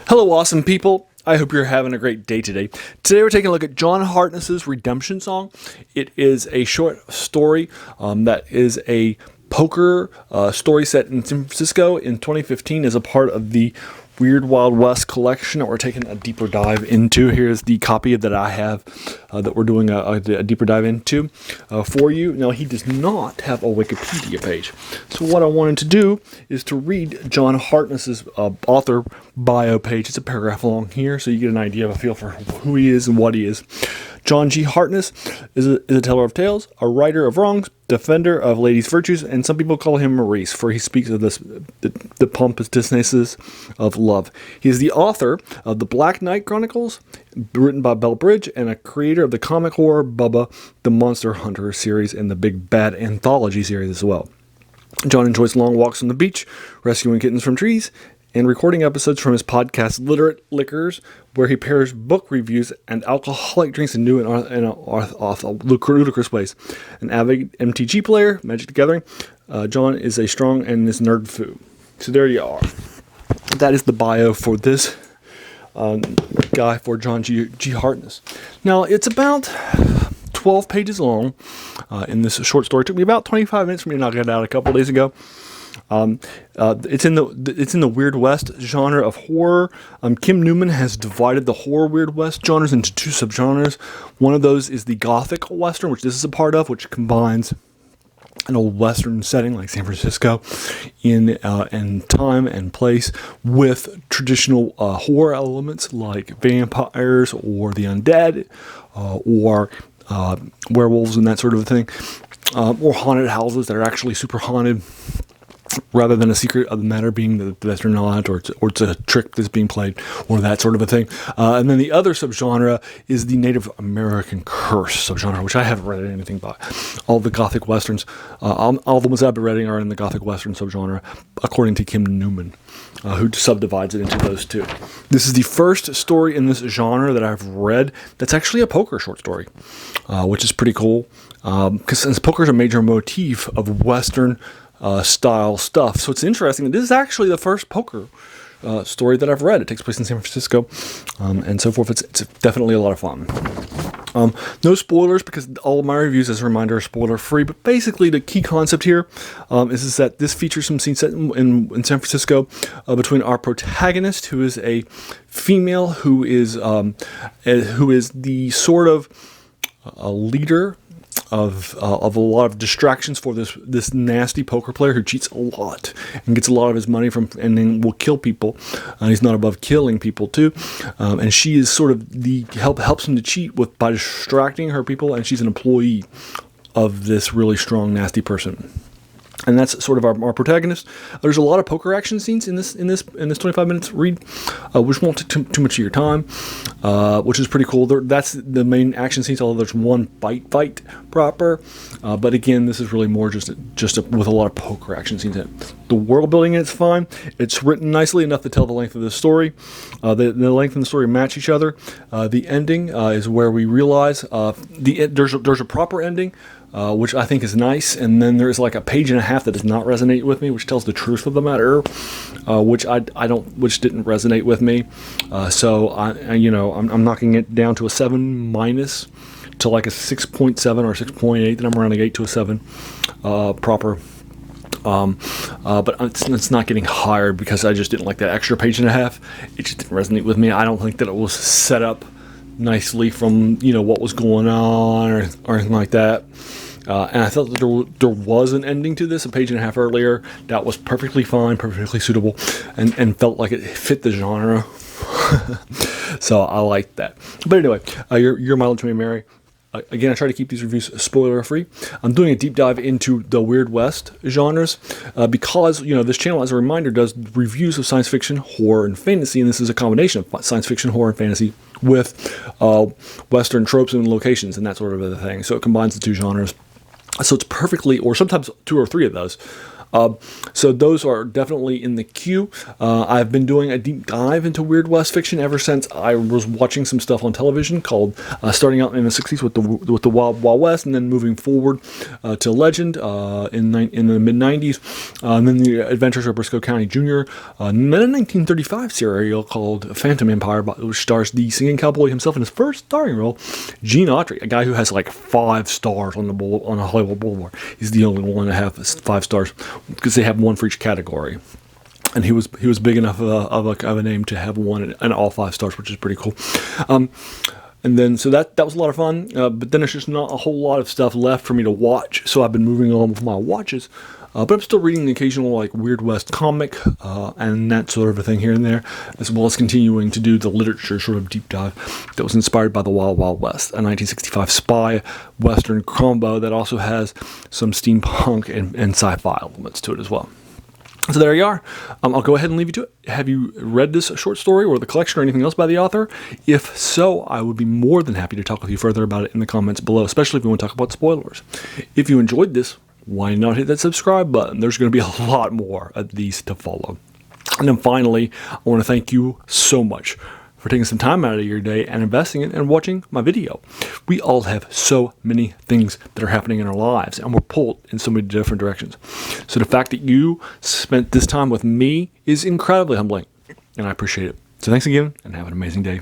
Hello, awesome people. I hope you're having a great day today. Today we're taking a look at John Hartness's Redemption Song. It is a short story that is a poker story set in San Francisco in 2015 as a part of the Weird Wild West collection that we're taking a deeper dive into. Here's the copy that I have that we're doing a deeper dive into for you. Now, he does not have a Wikipedia page. So what I wanted to do is to read John Hartness's author bio page. It's a paragraph long here, so you get an idea of a feel for who he is and what he is. John G. Hartness is a teller of tales, a righter of wrongs, defender of ladies' virtues, and some people call him Maurice, for he speaks of the pompousnesses of love. He is the author of the Black Knight Chronicles, written by Bell Bridge, and a creator of the comic horror Bubba, the Monster Hunter series, and the Big Bad Anthology series as well. John enjoys long walks on the beach, rescuing kittens from trees, and recording episodes from his podcast Literate Liquors, where he pairs book reviews and alcoholic drinks in new and ludicrous ways. An avid MTG player, Magic the Gathering, John is a strong and is nerd foo. So there you are. That is the bio for this guy, for John G. Hartness. Now, it's about 12 pages long in this short story. It took me about 25 minutes for me to knock it out a couple days ago. It's in the Weird West genre of horror. Kim Newman has divided the horror Weird West genres into two subgenres. One of those is the Gothic Western, which this is a part of, which combines an old Western setting like San Francisco in time and place with traditional horror elements like vampires or the undead or werewolves and that sort of thing, or haunted houses that are actually super haunted, rather than a secret of the matter being that they're not, or it's a trick that's being played, or that sort of a thing. And then the other subgenre is the Native American curse subgenre, which I haven't read anything by. All the Gothic Westerns, all the ones I've been reading are in the Gothic Western subgenre, according to Kim Newman, who subdivides it into those two. This is the first story in this genre that I've read that's actually a poker short story, which is pretty cool, because since poker is a major motif of Western style stuff. So it's interesting that this is actually the first poker story that I've read. It takes place in San Francisco and so forth. It's definitely a lot of fun. No spoilers, because all of my reviews, as a reminder, are spoiler free. But basically, the key concept here is that this features some scenes set in San Francisco between our protagonist, who is a female, who is the sort of a leader of a lot of distractions for this nasty poker player who cheats a lot and gets a lot of his money from, and then will kill people. He's not above killing people too, and she is sort of helps him to cheat by distracting her people, and she's an employee of this really strong nasty person. And that's sort of our protagonist. There's a lot of poker action scenes in this 25 minutes read, which won't take too much of your time, which is pretty cool. That's the main action scenes, although there's one fight proper. But again, this is really more just with a lot of poker action scenes in it. The world building in it's fine. It's written nicely enough to tell the length of the story. The length and the story match each other. The ending is where we realize there's a proper ending, which I think is nice, and then there's like a page and a half that does not resonate with me, which tells the truth of the matter, which didn't resonate with me. So I'm knocking it down to a 7- to like a 6.7 or 6.8. Then I'm rounding 8 to a 7 proper. But it's not getting higher because I just didn't like that extra page and a half. It just didn't resonate with me. I don't think that it was set up nicely from what was going on or anything like that. And I thought that there was an ending to this a page and a half earlier that was perfectly fine, perfectly suitable, and felt like it fit the genre. So I liked that. But anyway, your mileage may vary. Again, I try to keep these reviews spoiler-free. I'm doing a deep dive into the Weird West genres because, this channel, as a reminder, does reviews of science fiction, horror, and fantasy, and this is a combination of science fiction, horror, and fantasy with Western tropes and locations and that sort of a thing. So it combines the two genres. So it's perfectly, or sometimes two or three of those, So those are definitely in the queue. I've been doing a deep dive into Weird West fiction ever since I was watching some stuff on television called starting out in the 60s with the Wild Wild West, and then moving forward to Legend in the mid 90s, and then the Adventures of Briscoe County Jr. And then a 1935 serial called Phantom Empire, which stars the singing cowboy himself in his first starring role, Gene Autry, a guy who has like 5 stars on a Hollywood Boulevard. He's the only one to have 5 stars because they have one for each category. And he was big enough of a name to have one and all 5 stars, which is pretty cool. And then, so that was a lot of fun, but then there's just not a whole lot of stuff left for me to watch, so I've been moving on with my watches. But I'm still reading the occasional like Weird West comic and that sort of a thing here and there, as well as continuing to do the literature sort of deep dive that was inspired by the Wild Wild West, a 1965 spy western combo that also has some steampunk and sci-fi elements to it as well. So there you are. I'll go ahead and leave you to it. Have you read this short story or the collection or anything else by the author? If so, I would be more than happy to talk with you further about it in the comments below, especially if you want to talk about spoilers. If you enjoyed this, why not hit that subscribe button? There's going to be a lot more of these to follow. And then finally, I want to thank you so much for taking some time out of your day and investing in and watching my video. We all have so many things that are happening in our lives, and we're pulled in so many different directions. So the fact that you spent this time with me is incredibly humbling, and I appreciate it. So thanks again, and have an amazing day.